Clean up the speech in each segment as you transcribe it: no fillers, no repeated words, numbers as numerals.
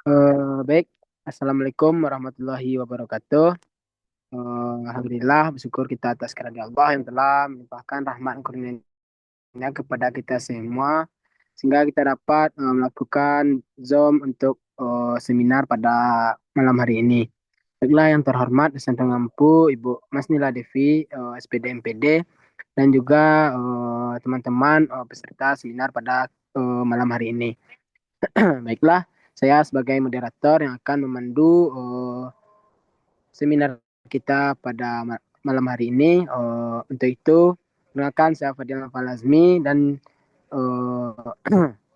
Baik, Assalamualaikum warahmatullahi wabarakatuh. Alhamdulillah, bersyukur kita atas karunia Allah yang telah melimpahkan rahmat dan karunia kepada kita semua, sehingga kita dapat melakukan Zoom untuk seminar pada malam hari ini. Baiklah yang terhormat dan pengampu Ibu Mas Nila Devi, SPD MPD, dan juga teman-teman peserta seminar pada malam hari ini. Baiklah, saya sebagai moderator yang akan memandu seminar kita pada malam hari ini. Untuk itu, perkenalkan saya Fadil Falazmi dan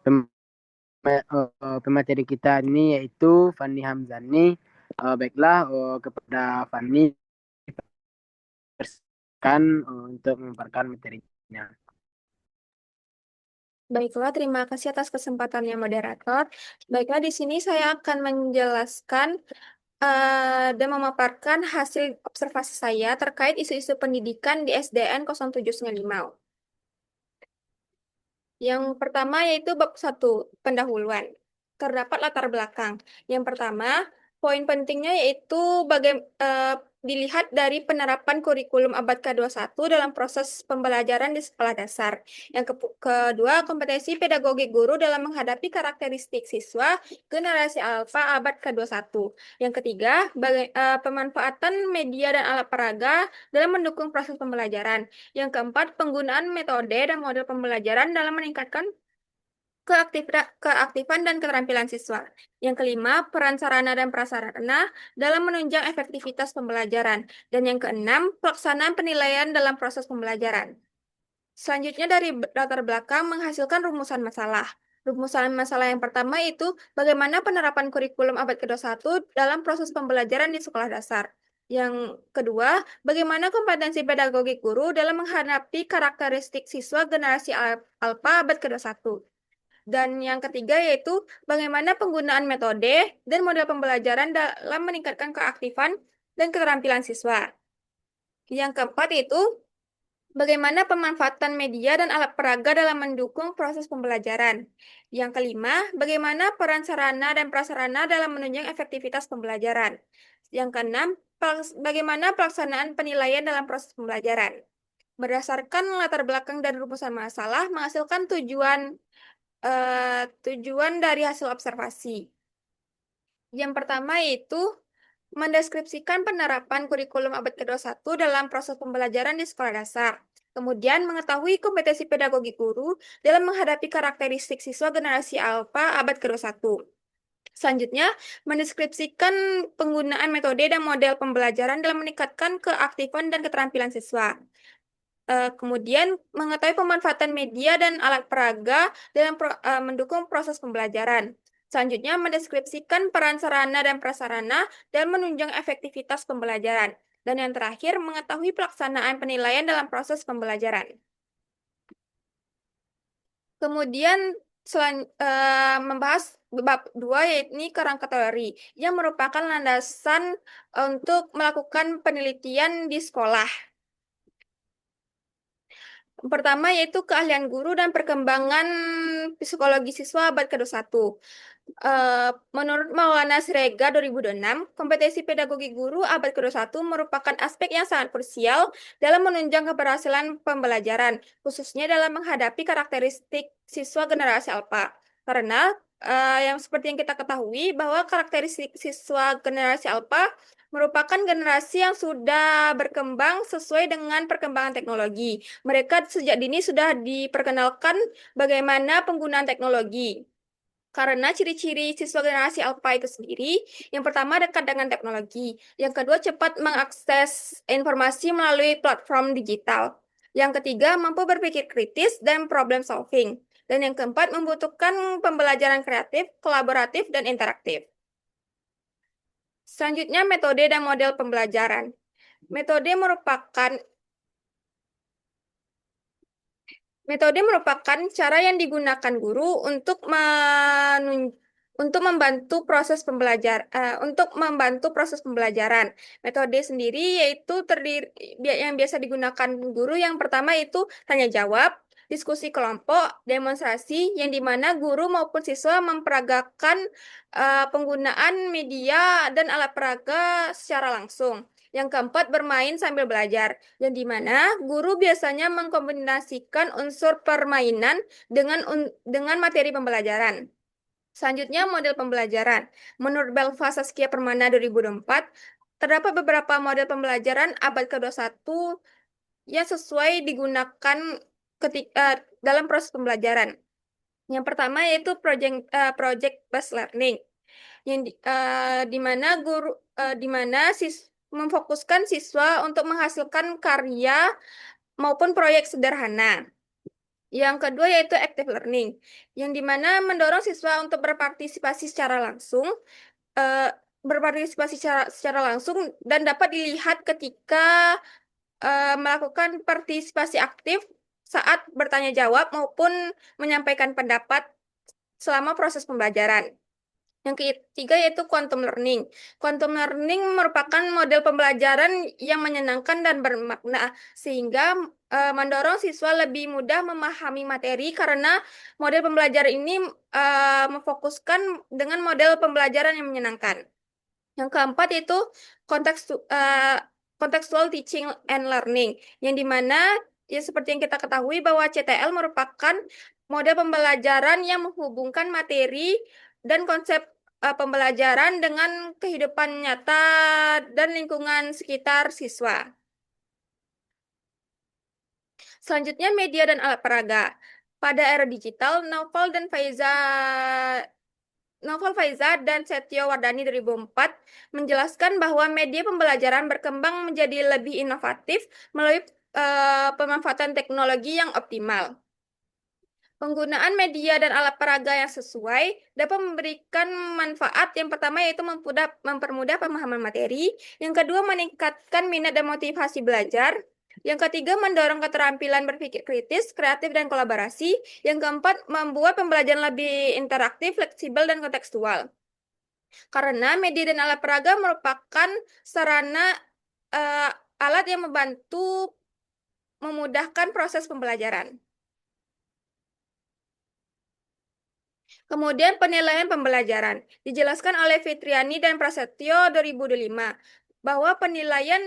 pem- pemateri kita ini yaitu Fani Hamzani. Baiklah, kepada Fani persilakan untuk memaparkan materinya. Baiklah, terima kasih atas kesempatannya moderator. Baiklah, di sini saya akan menjelaskan dan memaparkan hasil observasi saya terkait isu-isu pendidikan di SDN 0795. Yang pertama yaitu bab 1, pendahuluan. Terdapat latar belakang. Yang pertama, poin pentingnya yaitu dilihat dari penerapan kurikulum abad ke-21 dalam proses pembelajaran di sekolah dasar. Kedua, kompetensi pedagogi guru dalam menghadapi karakteristik siswa generasi alfa abad ke-21. Yang ketiga, pemanfaatan media dan alat peraga dalam mendukung proses pembelajaran. Yang keempat, penggunaan metode dan model pembelajaran dalam meningkatkan keaktifan dan keterampilan siswa. Yang kelima, peran sarana dan prasarana dalam menunjang efektivitas pembelajaran. Dan yang keenam, pelaksanaan penilaian dalam proses pembelajaran. Selanjutnya dari latar belakang menghasilkan rumusan masalah. Rumusan masalah yang pertama itu bagaimana penerapan kurikulum abad ke-21 dalam proses pembelajaran di sekolah dasar. Yang kedua, bagaimana kompetensi pedagogi guru dalam menghadapi karakteristik siswa generasi alfa abad ke-21. Dan yang ketiga yaitu bagaimana penggunaan metode dan model pembelajaran dalam meningkatkan keaktifan dan keterampilan siswa. Yang keempat itu bagaimana pemanfaatan media dan alat peraga dalam mendukung proses pembelajaran. Yang kelima, bagaimana peran sarana dan prasarana dalam menunjang efektivitas pembelajaran. Yang keenam, bagaimana pelaksanaan penilaian dalam proses pembelajaran. Berdasarkan latar belakang dan rumusan masalah, menghasilkan tujuan dari hasil observasi. Yang pertama yaitu mendeskripsikan penerapan kurikulum abad ke-21 dalam proses pembelajaran di sekolah dasar. Kemudian mengetahui kompetensi pedagogi guru dalam menghadapi karakteristik siswa generasi alfa abad ke-21. Selanjutnya, mendeskripsikan penggunaan metode dan model pembelajaran dalam meningkatkan keaktifan dan keterampilan siswa. Kemudian, mengetahui pemanfaatan media dan alat peraga dalam mendukung proses pembelajaran. Selanjutnya, mendeskripsikan peran sarana dan prasarana dan menunjang efektivitas pembelajaran. Dan yang terakhir, mengetahui pelaksanaan penilaian dalam proses pembelajaran. Kemudian, membahas bab 2 yaitu kerangka teori yang merupakan landasan untuk melakukan penelitian di sekolah. Pertama yaitu keahlian guru dan perkembangan psikologi siswa abad ke-21. Menurut Maulana Siregar 2006, kompetensi pedagogi guru abad ke-21 merupakan aspek yang sangat krusial dalam menunjang keberhasilan pembelajaran, khususnya dalam menghadapi karakteristik siswa generasi alfa. Karena yang seperti yang kita ketahui bahwa karakteristik siswa generasi alfa merupakan generasi yang sudah berkembang sesuai dengan perkembangan teknologi. Mereka sejak dini sudah diperkenalkan bagaimana penggunaan teknologi. Karena ciri-ciri siswa generasi alpha itu sendiri, yang pertama dekat dengan teknologi, yang kedua cepat mengakses informasi melalui platform digital, yang ketiga mampu berpikir kritis dan problem solving, dan yang keempat membutuhkan pembelajaran kreatif, kolaboratif, dan interaktif. Selanjutnya, metode dan model pembelajaran. Metode merupakan Metode merupakan cara yang digunakan guru untuk membantu proses pembelajaran. Metode sendiri yaitu terdiri yang biasa digunakan guru yang pertama itu tanya jawab, diskusi kelompok, demonstrasi, yang dimana guru maupun siswa memperagakan penggunaan media dan alat peraga secara langsung. Yang keempat, bermain sambil belajar, yang dimana guru biasanya mengkombinasikan unsur permainan dengan materi pembelajaran. Selanjutnya, model pembelajaran. Menurut Belva Saskia Permana 2024, terdapat beberapa model pembelajaran abad ke-21 yang sesuai digunakan dalam proses pembelajaran. Yang pertama yaitu project based learning, di mana memfokuskan siswa untuk menghasilkan karya maupun proyek sederhana. Yang kedua yaitu active learning, yang dimana mendorong siswa untuk berpartisipasi secara langsung, eh, secara langsung dan dapat dilihat ketika melakukan partisipasi aktif saat bertanya jawab maupun menyampaikan pendapat selama proses pembelajaran. Yang ketiga yaitu quantum learning. Quantum learning merupakan model pembelajaran yang menyenangkan dan bermakna, sehingga mendorong siswa lebih mudah memahami materi karena model pembelajaran ini memfokuskan dengan model pembelajaran yang menyenangkan. Yang keempat itu contextual teaching and learning, yang dimana ya seperti yang kita ketahui bahwa CTL merupakan model pembelajaran yang menghubungkan materi dan konsep pembelajaran dengan kehidupan nyata dan lingkungan sekitar siswa. Selanjutnya, media dan alat peraga. Pada era digital, Novel Faiza dan Setio Wardani 2004 menjelaskan bahwa media pembelajaran berkembang menjadi lebih inovatif melalui pemanfaatan teknologi yang optimal. Penggunaan media dan alat peraga yang sesuai dapat memberikan manfaat. Yang pertama yaitu mempermudah pemahaman materi, yang kedua meningkatkan minat dan motivasi belajar, yang ketiga mendorong keterampilan berpikir kritis, kreatif, dan kolaborasi, yang keempat membuat pembelajaran lebih interaktif, fleksibel, dan kontekstual. Karena media dan alat peraga merupakan sarana alat yang membantu memudahkan proses pembelajaran. Kemudian penilaian pembelajaran. Dijelaskan oleh Fitriani dan Prasetyo 2005 bahwa penilaian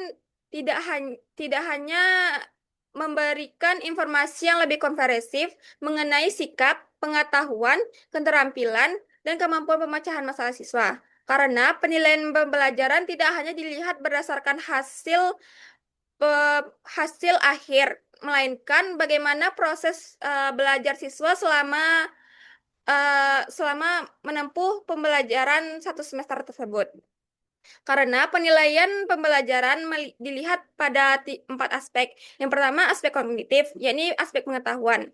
tidak hanya memberikan informasi yang lebih komprehensif mengenai sikap, pengetahuan, keterampilan, dan kemampuan pemecahan masalah siswa. Karena penilaian pembelajaran tidak hanya dilihat berdasarkan hasil akhir, melainkan bagaimana proses belajar siswa selama menempuh pembelajaran satu semester tersebut. Karena penilaian pembelajaran dilihat pada 4 aspek. Yang pertama, aspek kognitif, yakni aspek pengetahuan.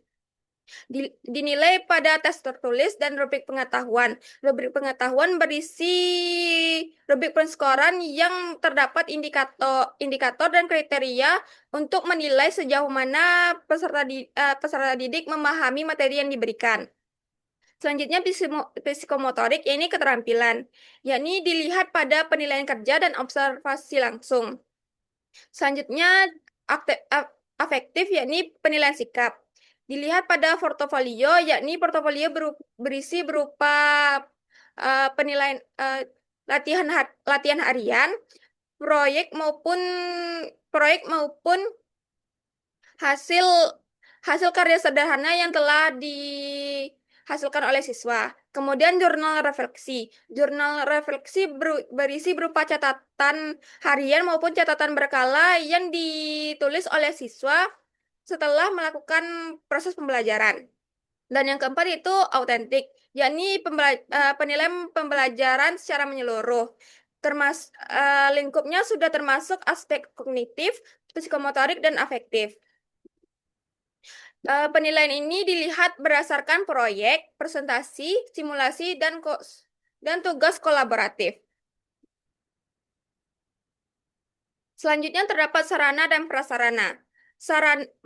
Dinilai pada tes tertulis dan rubrik pengetahuan. Rubrik pengetahuan berisi rubrik penskoran yang terdapat indikator dan kriteria untuk menilai sejauh mana peserta didik memahami materi yang diberikan. Selanjutnya, psikomotorik, yakni keterampilan, yakni dilihat pada penilaian kerja dan observasi langsung. Selanjutnya, afektif, yakni penilaian sikap. Dilihat pada portofolio, yakni portofolio berisi berupa penilaian latihan harian, proyek maupun hasil karya sederhana yang telah dihasilkan oleh siswa. Kemudian jurnal refleksi. Jurnal refleksi berisi berupa catatan harian maupun catatan berkala yang ditulis oleh siswa setelah melakukan proses pembelajaran. Dan yang keempat itu autentik, yakni penilaian pembelajaran secara menyeluruh. Lingkupnya sudah termasuk aspek kognitif, psikomotorik, dan afektif. Penilaian ini dilihat berdasarkan proyek, presentasi, simulasi, dan tugas kolaboratif. Selanjutnya terdapat sarana dan prasarana.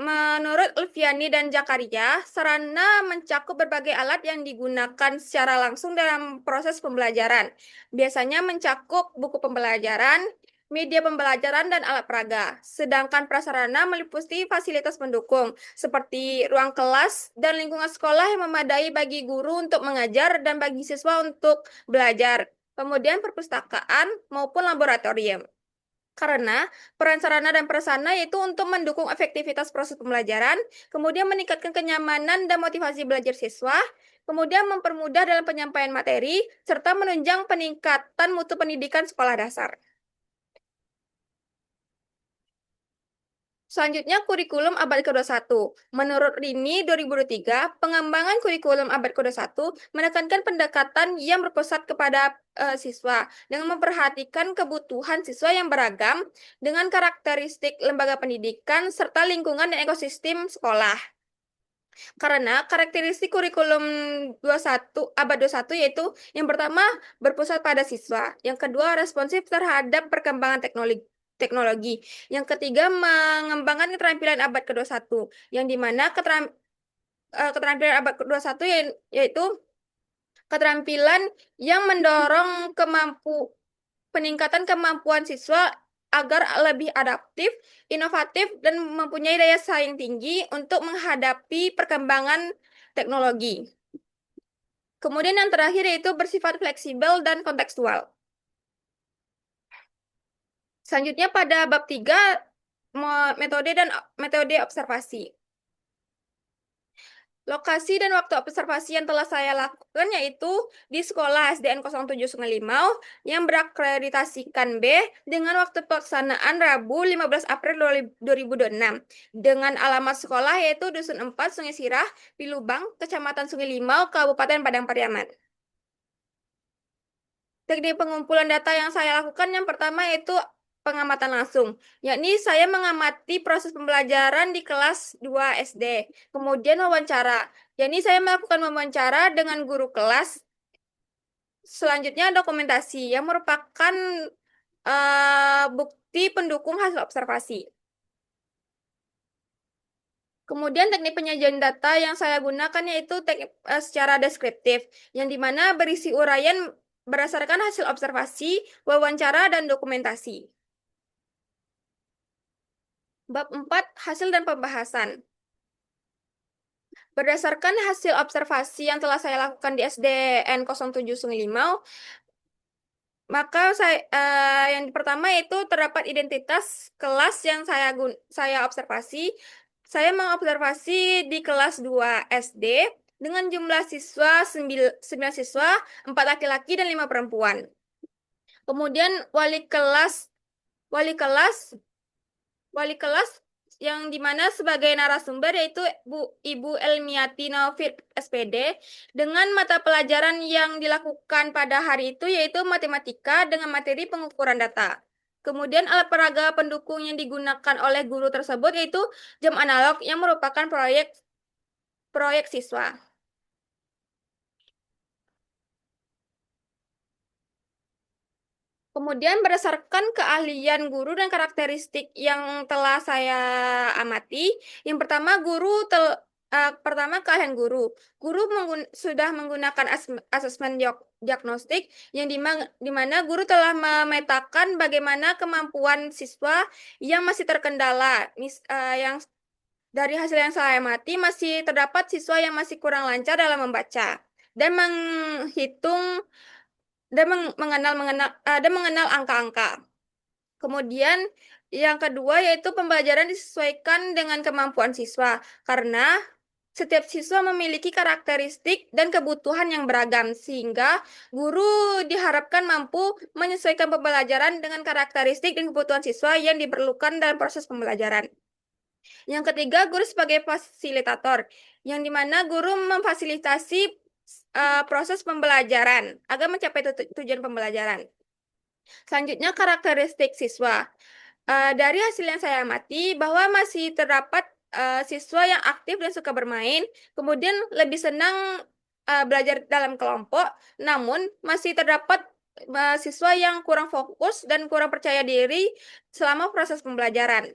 Menurut Ulfiani dan Jakaria, sarana mencakup berbagai alat yang digunakan secara langsung dalam proses pembelajaran. Biasanya mencakup buku pembelajaran, media pembelajaran, dan alat peraga. Sedangkan prasarana meliputi fasilitas pendukung, seperti ruang kelas dan lingkungan sekolah yang memadai bagi guru untuk mengajar dan bagi siswa untuk belajar. Kemudian perpustakaan maupun laboratorium. Karena peran sarana dan prasarana yaitu untuk mendukung efektivitas proses pembelajaran, kemudian meningkatkan kenyamanan dan motivasi belajar siswa, kemudian mempermudah dalam penyampaian materi, serta menunjang peningkatan mutu pendidikan sekolah dasar. Selanjutnya, kurikulum abad ke-21. Menurut Rini 2023, pengembangan kurikulum abad ke-21 menekankan pendekatan yang berpusat kepada siswa dengan memperhatikan kebutuhan siswa yang beragam dengan karakteristik lembaga pendidikan serta lingkungan dan ekosistem sekolah. Karena karakteristik kurikulum 21 abad 21 yaitu yang pertama berpusat pada siswa, yang kedua responsif terhadap perkembangan teknologi, yang ketiga mengembangkan keterampilan abad ke-21, yang dimana keterampilan abad ke-21 yaitu keterampilan yang mendorong peningkatan kemampuan siswa agar lebih adaptif, inovatif, dan mempunyai daya saing tinggi untuk menghadapi perkembangan teknologi. Kemudian yang terakhir yaitu bersifat fleksibel dan kontekstual. Selanjutnya pada bab 3, metode dan metode observasi. Lokasi dan waktu observasi yang telah saya lakukan yaitu di sekolah SDN 07 Sungai Limau yang berakreditasikan B dengan waktu pelaksanaan Rabu 15 April 2026 dengan alamat sekolah yaitu Dusun 4 Sungai Sirah, Pilubang, Kecamatan Sungai Limau, Kabupaten Padang Pariaman. Teknik pengumpulan data yang saya lakukan yang pertama yaitu pengamatan langsung, yakni saya mengamati proses pembelajaran di kelas 2 SD. Kemudian wawancara, yakni saya melakukan wawancara dengan guru kelas. Selanjutnya dokumentasi, yang merupakan bukti pendukung hasil observasi. Kemudian teknik penyajian data yang saya gunakan yaitu teknik secara deskriptif, yang dimana berisi uraian berdasarkan hasil observasi, wawancara, dan dokumentasi. Bab 4, hasil dan pembahasan. Berdasarkan hasil observasi yang telah saya lakukan di SDN 07 Sungai Limau, maka yang pertama itu terdapat identitas kelas yang saya observasi. Saya mengobservasi di kelas 2 SD dengan jumlah siswa 9 siswa, 4 laki-laki dan 5 perempuan. Kemudian wali kelas yang dimana sebagai narasumber yaitu Ibu Elmiati Novit SPD dengan mata pelajaran yang dilakukan pada hari itu yaitu matematika dengan materi pengukuran data. Kemudian alat peraga pendukung yang digunakan oleh guru tersebut yaitu jam analog yang merupakan proyek siswa. Kemudian berdasarkan keahlian guru dan karakteristik yang telah saya amati, yang pertama pertama keahlian guru. Guru sudah menggunakan asesmen diagnostik yang dimana guru telah memetakan bagaimana kemampuan siswa yang masih terkendala. Yang dari hasil yang saya amati masih terdapat siswa yang masih kurang lancar dalam membaca dan menghitung dan mengenal angka-angka. Kemudian yang kedua yaitu pembelajaran disesuaikan dengan kemampuan siswa karena setiap siswa memiliki karakteristik dan kebutuhan yang beragam sehingga guru diharapkan mampu menyesuaikan pembelajaran dengan karakteristik dan kebutuhan siswa yang diperlukan dalam proses pembelajaran. Yang ketiga, guru sebagai fasilitator, yang dimana guru memfasilitasi proses pembelajaran agar mencapai tujuan pembelajaran. Selanjutnya, karakteristik siswa. Dari hasil yang saya amati, bahwa masih terdapat siswa yang aktif dan suka bermain, kemudian lebih senang belajar dalam kelompok, namun masih terdapat siswa yang kurang fokus dan kurang percaya diri selama proses pembelajaran.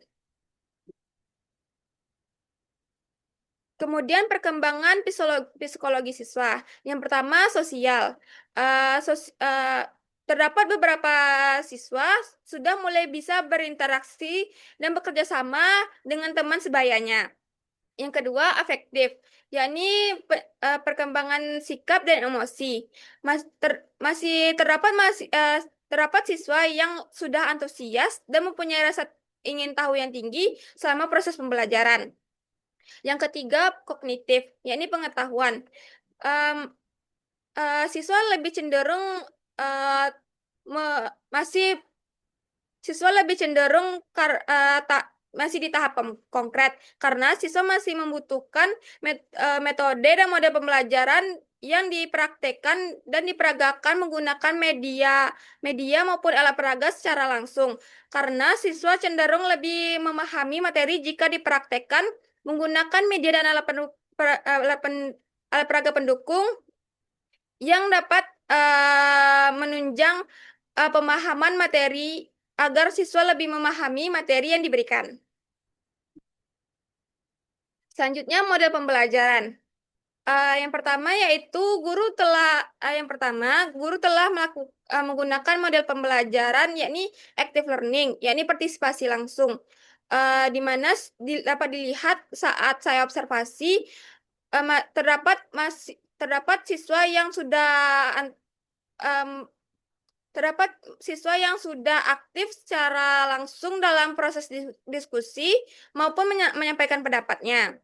Kemudian perkembangan psikologi siswa. Yang pertama sosial. terdapat beberapa siswa sudah mulai bisa berinteraksi dan bekerja sama dengan teman sebayanya. Yang kedua, afektif, yakni perkembangan sikap dan emosi. Masih terdapat siswa yang sudah antusias dan mempunyai rasa ingin tahu yang tinggi selama proses pembelajaran. Yang ketiga, kognitif, yakni pengetahuan. Em, Siswa lebih cenderung eh, masih siswa lebih cenderung masih di tahap konkret karena siswa masih membutuhkan metode dan model pembelajaran yang dipraktekkan dan diperagakan menggunakan media media maupun alat peraga secara langsung karena siswa cenderung lebih memahami materi jika dipraktekkan menggunakan media dan alat peraga pendukung yang dapat menunjang pemahaman materi agar siswa lebih memahami materi yang diberikan. Selanjutnya model pembelajaran. Yang pertama yaitu yang pertama guru telah menggunakan model pembelajaran yakni active learning, yakni partisipasi langsung. Di mana dapat dilihat saat saya observasi terdapat siswa yang sudah em, terdapat siswa yang sudah aktif secara langsung dalam proses diskusi maupun menyampaikan pendapatnya.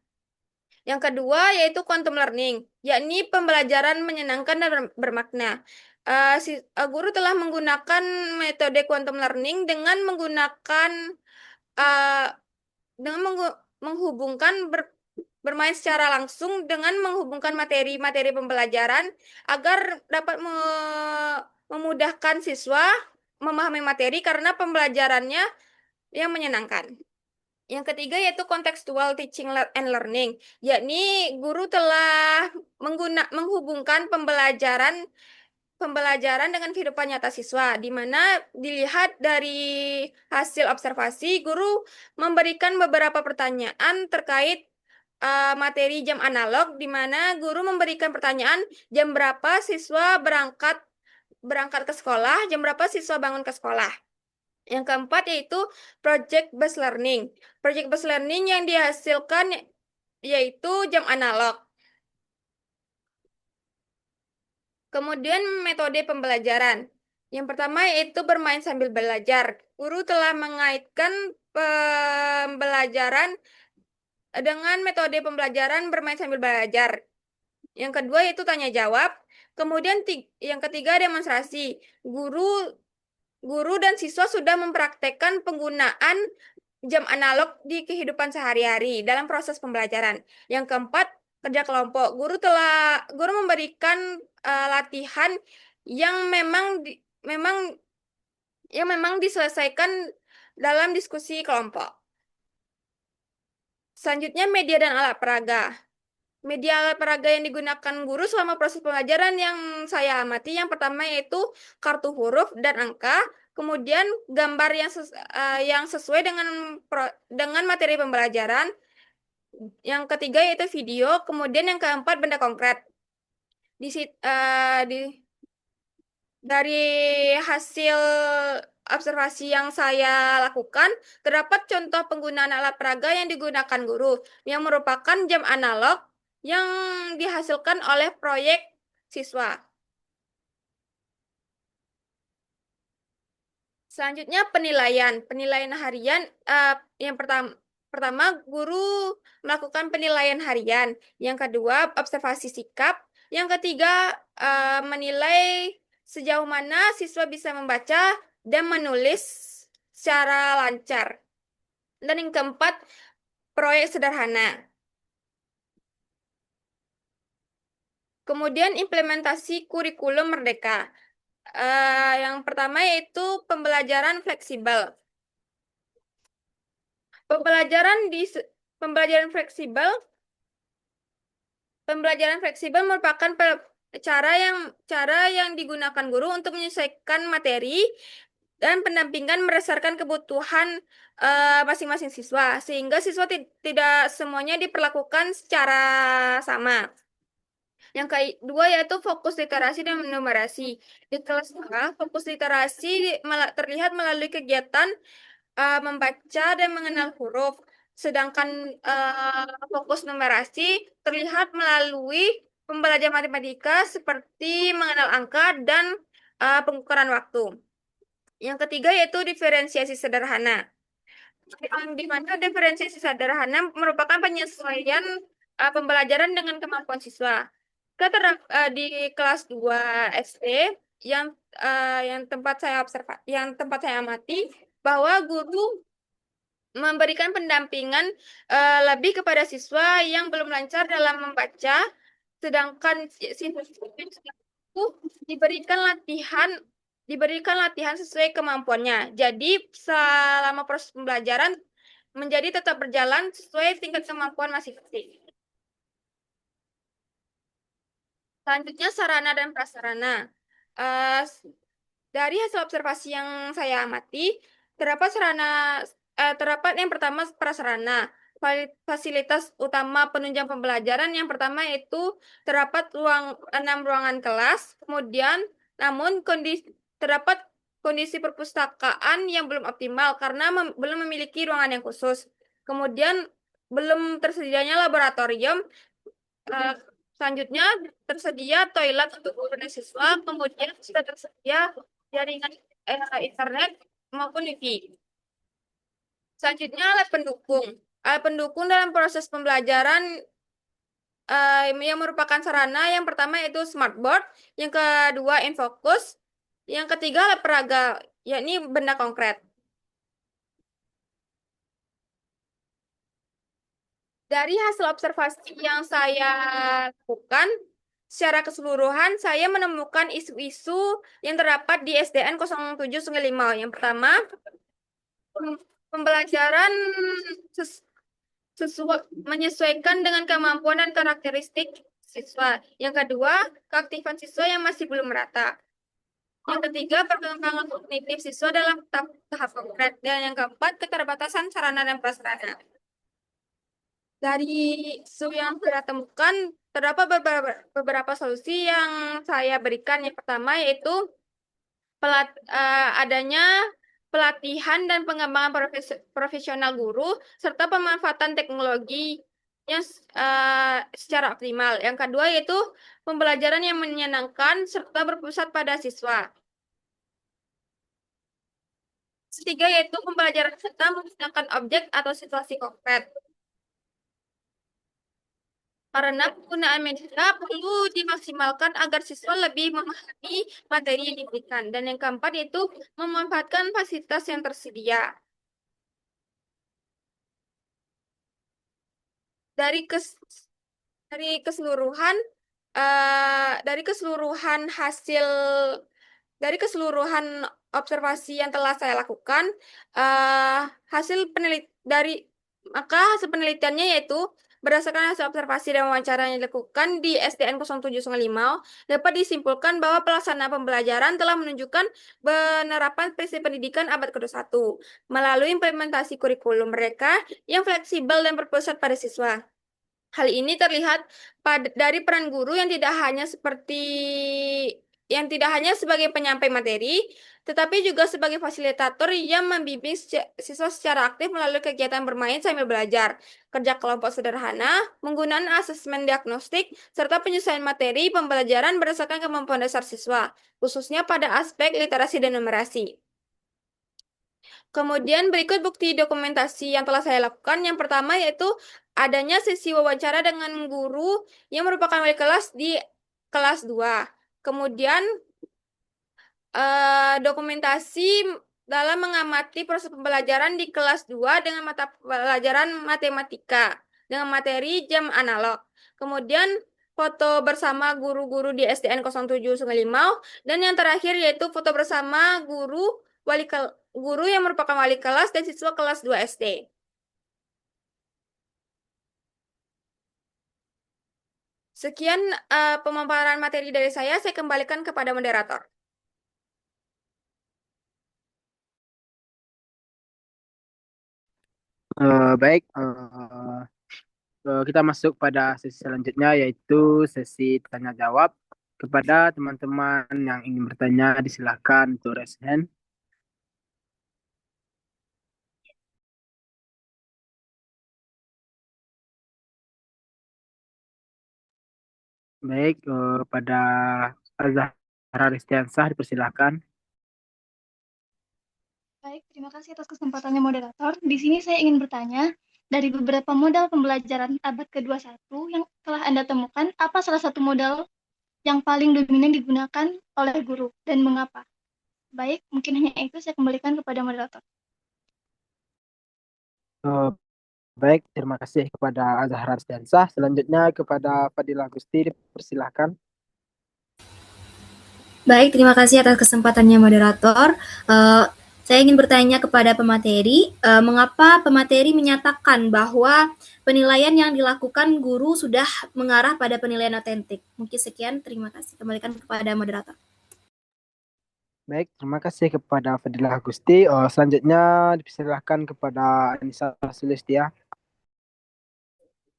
Yang kedua yaitu quantum learning, yakni pembelajaran menyenangkan dan bermakna. Guru telah menggunakan metode quantum learning dengan menggunakan eh, menghubungkan bermain secara langsung dengan menghubungkan materi-materi pembelajaran agar dapat memudahkan siswa memahami materi karena pembelajarannya yang menyenangkan. Yang ketiga yaitu contextual teaching and learning, yakni guru telah menghubungkan pembelajaran dengan kehidupan nyata siswa, di mana dilihat dari hasil observasi, guru memberikan beberapa pertanyaan terkait materi jam analog, di mana guru memberikan pertanyaan jam berapa siswa berangkat berangkat ke sekolah, jam berapa siswa bangun ke sekolah. Yang keempat yaitu project based learning. Project based learning yang dihasilkan yaitu jam analog. Kemudian metode pembelajaran. Yang pertama yaitu bermain sambil belajar. Guru telah mengaitkan pembelajaran dengan metode pembelajaran bermain sambil belajar. Yang kedua yaitu tanya jawab. Kemudian yang ketiga demonstrasi. Guru Guru dan siswa sudah mempraktekkan penggunaan jam analog di kehidupan sehari-hari dalam proses pembelajaran. Yang keempat, kerja kelompok. Guru memberikan latihan yang memang diselesaikan dalam diskusi kelompok. Selanjutnya, media dan alat peraga. Media alat peraga yang digunakan guru selama proses pembelajaran yang saya amati, yang pertama yaitu kartu huruf dan angka, kemudian gambar yang sesuai dengan materi pembelajaran, yang ketiga yaitu video, kemudian yang keempat benda konkret. Di, sit- eh, di Dari hasil observasi yang saya lakukan, terdapat contoh penggunaan alat peraga yang digunakan guru, yang merupakan jam analog yang dihasilkan oleh proyek siswa. Selanjutnya penilaian. Penilaian harian yang pertama guru melakukan penilaian harian. Yang kedua observasi sikap. Yang ketiga menilai sejauh mana siswa bisa membaca dan menulis secara lancar. Dan yang keempat proyek sederhana. Kemudian implementasi kurikulum merdeka. Yang pertama yaitu pembelajaran fleksibel. Pembelajaran di pembelajaran fleksibel Pembelajaran fleksibel merupakan cara yang digunakan guru untuk menyesuaikan materi dan pendampingan berdasarkan kebutuhan masing-masing siswa, sehingga siswa tidak semuanya diperlakukan secara sama. Yang kedua yaitu fokus literasi dan numerasi. Di kelas 2, fokus literasi terlihat melalui kegiatan membaca dan mengenal huruf. Sedangkan fokus numerasi terlihat melalui pembelajaran matematika seperti mengenal angka dan pengukuran waktu. Yang ketiga yaitu diferensiasi sederhana. Di mana diferensiasi sederhana merupakan penyesuaian pembelajaran dengan kemampuan siswa. Di kelas 2 SD yang yang tempat saya amati bahwa guru memberikan pendampingan lebih kepada siswa yang belum lancar dalam membaca, sedangkan siswa itu diberikan latihan diberikan latihan sesuai kemampuannya. Jadi selama proses pembelajaran menjadi tetap berjalan sesuai tingkat kemampuan masing-masing. Selanjutnya sarana dan prasarana. Eh, dari hasil observasi yang saya amati, terdapat terdapat yang pertama prasarana. Fasilitas utama penunjang pembelajaran yang pertama yaitu terdapat 6 ruangan kelas, kemudian namun terdapat kondisi perpustakaan yang belum optimal karena belum memiliki ruangan yang khusus. Kemudian belum tersedianya laboratorium. Eh, Selanjutnya tersedia toilet untuk guru dan siswa, kemudian sudah tersedia jaringan internet maupun wifi. Selanjutnya alat pendukung. Alat pendukung dalam proses pembelajaran yang merupakan sarana yang pertama yaitu smartboard, yang kedua infocus, yang ketiga alat peraga, yakni benda konkret. Dari hasil observasi yang saya lakukan, secara keseluruhan saya menemukan isu-isu yang terdapat di SDN 0795. Yang pertama, pembelajaran menyesuaikan dengan kemampuan dan karakteristik siswa. Yang kedua, keaktifan siswa yang masih belum merata. Yang ketiga, perkembangan kognitif siswa dalam tahap konkret. Dan yang keempat, keterbatasan sarana dan prasarana. Dari isu yang saya temukan, terdapat beberapa solusi yang saya berikan. Yang pertama yaitu adanya pelatihan dan pengembangan profesional guru, serta pemanfaatan teknologi yang secara optimal. Yang kedua yaitu pembelajaran yang menyenangkan, serta berpusat pada siswa. Ketiga yaitu pembelajaran serta menggunakan objek atau situasi konkret. Karena penggunaan media perlu dimaksimalkan agar siswa lebih memahami materi yang diberikan. Dan yang keempat yaitu memanfaatkan fasilitas yang tersedia. Dari kes dari keseluruhan dari keseluruhan hasil dari keseluruhan observasi yang telah saya lakukan, eh, hasil hasil penelitiannya yaitu berdasarkan hasil observasi dan wawancara yang dilakukan di SDN 0795 dapat disimpulkan bahwa pelaksanaan pembelajaran telah menunjukkan penerapan prinsip pendidikan abad ke-21 melalui implementasi kurikulum mereka yang fleksibel dan berpusat pada siswa. Hal ini terlihat dari peran guru yang tidak hanya sebagai penyampai materi, tetapi juga sebagai fasilitator yang membimbing siswa secara aktif melalui kegiatan bermain sambil belajar, kerja kelompok sederhana, menggunakan asesmen diagnostik, serta penyesuaian materi pembelajaran berdasarkan kemampuan dasar siswa, khususnya pada aspek literasi dan numerasi. Kemudian berikut bukti dokumentasi yang telah saya lakukan. Yang pertama yaitu adanya sesi wawancara dengan guru yang merupakan wali kelas di kelas 2. Kemudian dokumentasi dalam mengamati proses pembelajaran di kelas 2 dengan mata pelajaran matematika dengan materi jam analog. Kemudian foto bersama guru-guru di SDN 07 Sungai Limau, dan yang terakhir yaitu foto bersama guru yang merupakan wali kelas dan siswa kelas 2 SD. Sekian pemaparan materi dari saya kembalikan kepada moderator. Baik, kita masuk pada sesi selanjutnya yaitu sesi tanya jawab. Kepada teman-teman yang ingin bertanya, disilahkan untuk raise hand. Baik, pada Azahra Restiansah dipersilahkan. Baik, terima kasih atas kesempatannya moderator. Di sini saya ingin bertanya, dari beberapa modal pembelajaran abad ke-21 yang telah Anda temukan, apa salah satu modal yang paling dominan digunakan oleh guru dan mengapa? Baik, mungkin hanya itu saya kembalikan kepada moderator. Eh, Baik, terima kasih kepada Azahra Restiansah. Selanjutnya kepada Fadila Gusti dipersilahkan. Baik, terima kasih atas kesempatannya moderator. Saya ingin bertanya kepada pemateri, mengapa pemateri menyatakan bahwa penilaian yang dilakukan guru sudah mengarah pada penilaian otentik? Mungkin sekian, terima kasih. Kembalikan kepada moderator. Baik, terima kasih kepada Fadila Gusti. Selanjutnya dipersilahkan kepada Anissa Sulistia.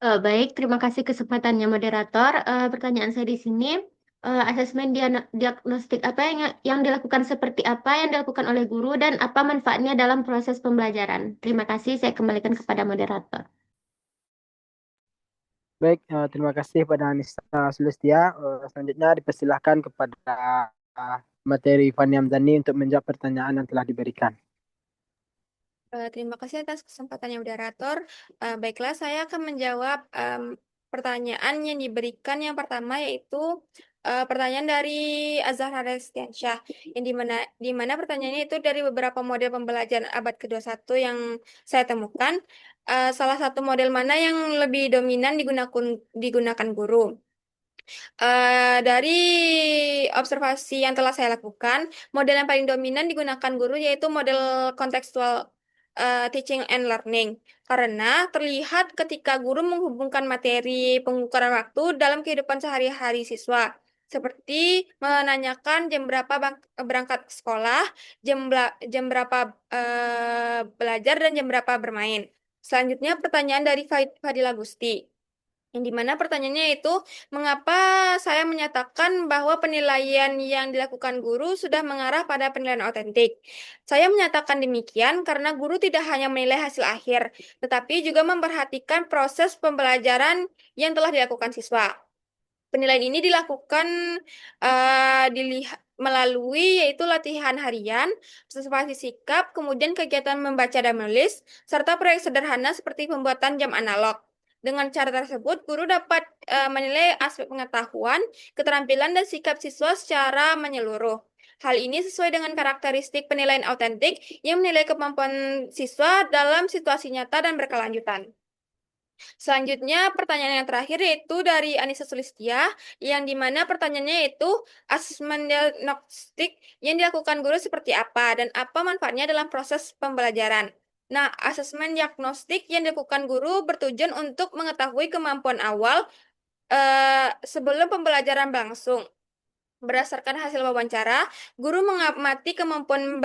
Baik, terima kasih kesempatannya moderator. Pertanyaan saya di sini, asesmen diagnostik apa yang dilakukan seperti apa yang dilakukan oleh guru dan apa manfaatnya dalam proses pembelajaran? Terima kasih, saya kembalikan kepada moderator. Baik, terima kasih pada Anissa Sulistia. Selanjutnya dipersilahkan kepada materi Fani Amdani untuk menjawab pertanyaan yang telah diberikan. Terima kasih atas kesempatannya moderator. Baiklah, saya akan menjawab pertanyaan yang diberikan yang pertama yaitu pertanyaan dari Azhar Restiansyah yang di mana pertanyaannya itu dari beberapa model pembelajaran abad ke-21 yang saya temukan, salah satu model mana yang lebih dominan digunakan guru. Dari observasi yang telah saya lakukan, model yang paling dominan digunakan guru yaitu model kontekstual teaching and learning. Karena terlihat ketika guru menghubungkan materi pengukuran waktu dalam kehidupan sehari-hari siswa. Seperti menanyakan jam berapa berangkat sekolah, jam berapa belajar, dan jam berapa bermain. Selanjutnya pertanyaan dari Fadila Gusti yang dimana pertanyaannya itu, mengapa saya menyatakan bahwa penilaian yang dilakukan guru sudah mengarah pada penilaian otentik? Saya menyatakan demikian karena guru tidak hanya menilai hasil akhir, tetapi juga memperhatikan proses pembelajaran yang telah dilakukan siswa. Penilaian ini dilakukan melalui yaitu latihan harian, observasi sikap, kemudian kegiatan membaca dan menulis, serta proyek sederhana seperti pembuatan jam analog. Dengan cara tersebut, guru dapat menilai aspek pengetahuan, keterampilan, dan sikap siswa secara menyeluruh. Hal ini sesuai dengan karakteristik penilaian autentik yang menilai kemampuan siswa dalam situasi nyata dan berkelanjutan. Selanjutnya, pertanyaan yang terakhir yaitu dari Anissa Sulistia, yang dimana pertanyaannya itu asesmen diagnostik yang dilakukan guru seperti apa dan apa manfaatnya dalam proses pembelajaran. Nah, asesmen diagnostik yang dilakukan guru bertujuan untuk mengetahui kemampuan awal sebelum pembelajaran berlangsung. Berdasarkan hasil wawancara, guru mengamati kemampuan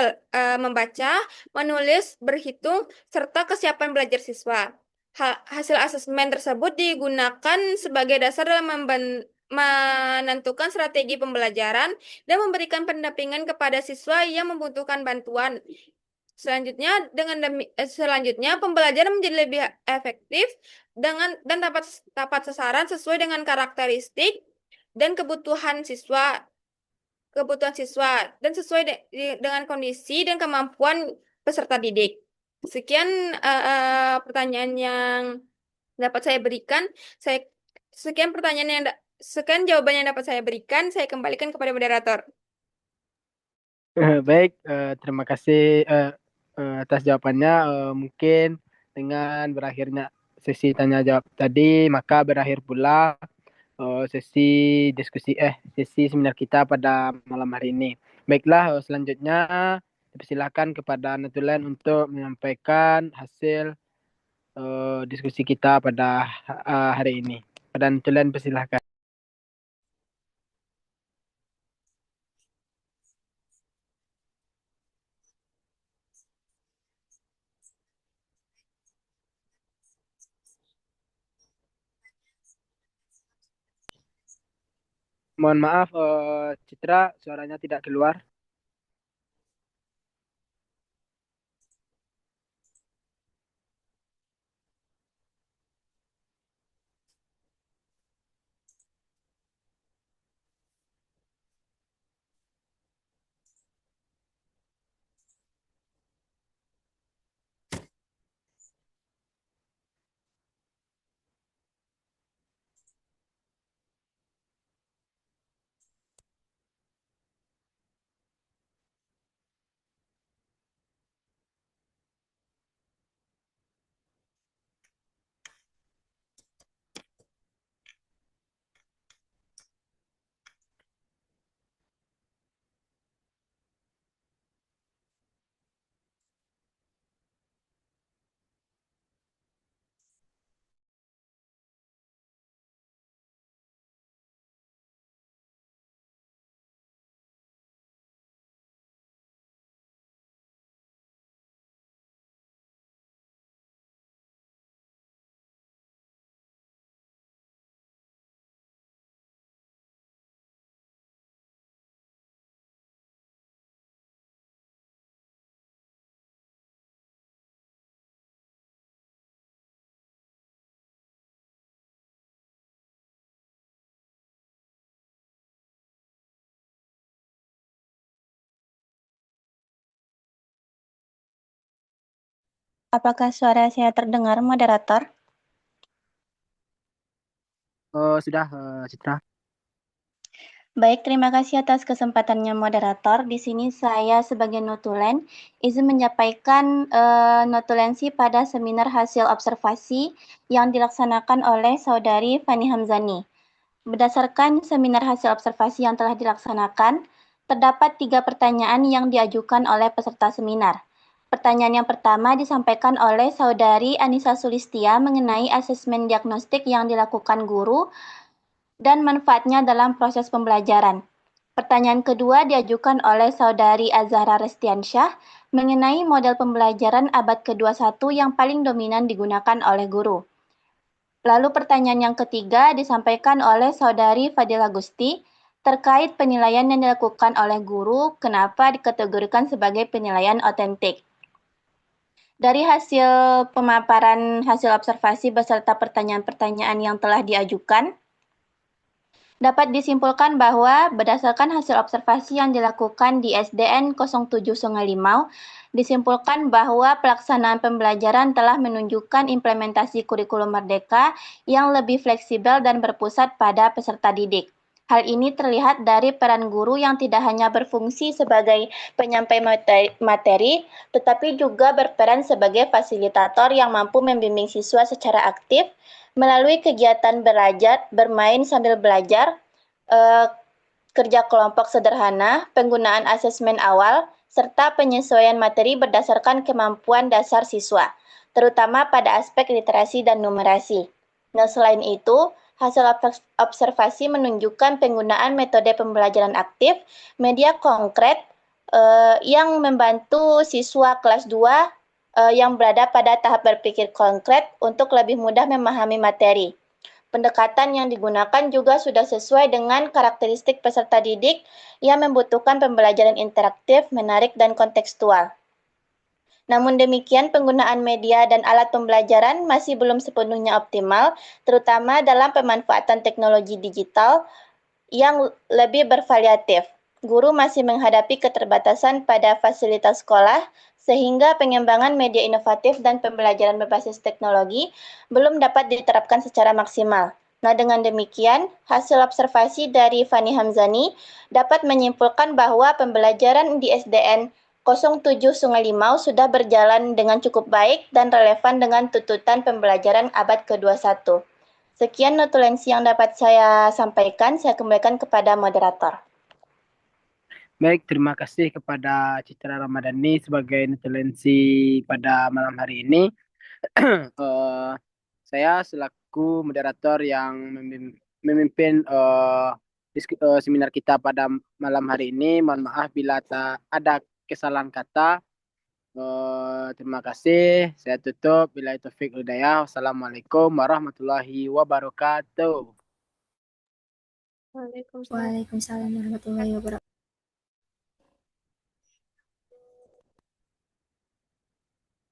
membaca, menulis, berhitung, serta kesiapan belajar siswa. Hasil asesmen tersebut digunakan sebagai dasar dalam menentukan strategi pembelajaran dan memberikan pendampingan kepada siswa yang membutuhkan bantuan. Selanjutnya pembelajaran menjadi lebih efektif dan tepat sasaran sesuai dengan karakteristik dan kebutuhan siswa dan sesuai dengan kondisi dan kemampuan peserta didik. Sekian pertanyaan yang dapat saya berikan. Sekian jawaban yang dapat saya berikan. Saya kembalikan kepada moderator. Baik, terima kasih atas jawabannya. Mungkin dengan berakhirnya sesi tanya jawab tadi, maka berakhir pula sesi sesi seminar kita pada malam hari ini. Baiklah, selanjutnya dipersilakan kepada Natulen untuk menyampaikan hasil diskusi kita pada hari ini. Pada Natulen, persilahkan. Mohon maaf, Citra, suaranya tidak keluar. Apakah suara saya terdengar, moderator? Sudah, Citra. Baik, terima kasih atas kesempatannya, moderator. Di sini saya sebagai notulen izin menyampaikan notulensi pada seminar hasil observasi yang dilaksanakan oleh Saudari Fani Hamzani. Berdasarkan seminar hasil observasi yang telah dilaksanakan, terdapat 3 pertanyaan yang diajukan oleh peserta seminar. Pertanyaan yang pertama disampaikan oleh Saudari Anissa Sulistia mengenai asesmen diagnostik yang dilakukan guru dan manfaatnya dalam proses pembelajaran. Pertanyaan kedua diajukan oleh Saudari Azhara Restiansyah mengenai model pembelajaran abad ke-21 yang paling dominan digunakan oleh guru. Lalu pertanyaan yang ketiga disampaikan oleh Saudari Fadila Gusti terkait penilaian yang dilakukan oleh guru, kenapa dikategorikan sebagai penilaian otentik. Dari hasil pemaparan hasil observasi beserta pertanyaan-pertanyaan yang telah diajukan, dapat disimpulkan bahwa berdasarkan hasil observasi yang dilakukan di SDN 07 Sungai Limau, disimpulkan bahwa pelaksanaan pembelajaran telah menunjukkan implementasi kurikulum merdeka yang lebih fleksibel dan berpusat pada peserta didik. Hal ini terlihat dari peran guru yang tidak hanya berfungsi sebagai penyampai materi, tetapi juga berperan sebagai fasilitator yang mampu membimbing siswa secara aktif melalui kegiatan belajar, bermain sambil belajar, kerja kelompok sederhana, penggunaan asesmen awal, serta penyesuaian materi berdasarkan kemampuan dasar siswa, terutama pada aspek literasi dan numerasi. Nah, selain itu, hasil observasi menunjukkan penggunaan metode pembelajaran aktif, media konkret yang membantu siswa kelas 2 yang berada pada tahap berpikir konkret untuk lebih mudah memahami materi. Pendekatan yang digunakan juga sudah sesuai dengan karakteristik peserta didik yang membutuhkan pembelajaran interaktif, menarik, dan kontekstual. Namun demikian, penggunaan media dan alat pembelajaran masih belum sepenuhnya optimal, terutama dalam pemanfaatan teknologi digital yang lebih bervariatif. Guru masih menghadapi keterbatasan pada fasilitas sekolah, sehingga pengembangan media inovatif dan pembelajaran berbasis teknologi belum dapat diterapkan secara maksimal. Nah, dengan demikian, hasil observasi dari Fani Hamzani dapat menyimpulkan bahwa pembelajaran di SDN 07 Sungai Limau sudah berjalan dengan cukup baik dan relevan dengan tuntutan pembelajaran abad ke-21. Sekian notulensi yang dapat saya sampaikan, saya kembalikan kepada moderator. Baik, terima kasih kepada Citra Ramadhani sebagai notulensi pada malam hari ini. Saya selaku moderator yang memimpin seminar kita pada malam hari ini. Mohon maaf bila ada kesalahan kata. Terima kasih. Saya tutup. Bila taufik hidayah. Wassalamualaikum warahmatullahi wabarakatuh. Waalaikumsalam. Waalaikumsalam warahmatullahi wabarakatuh.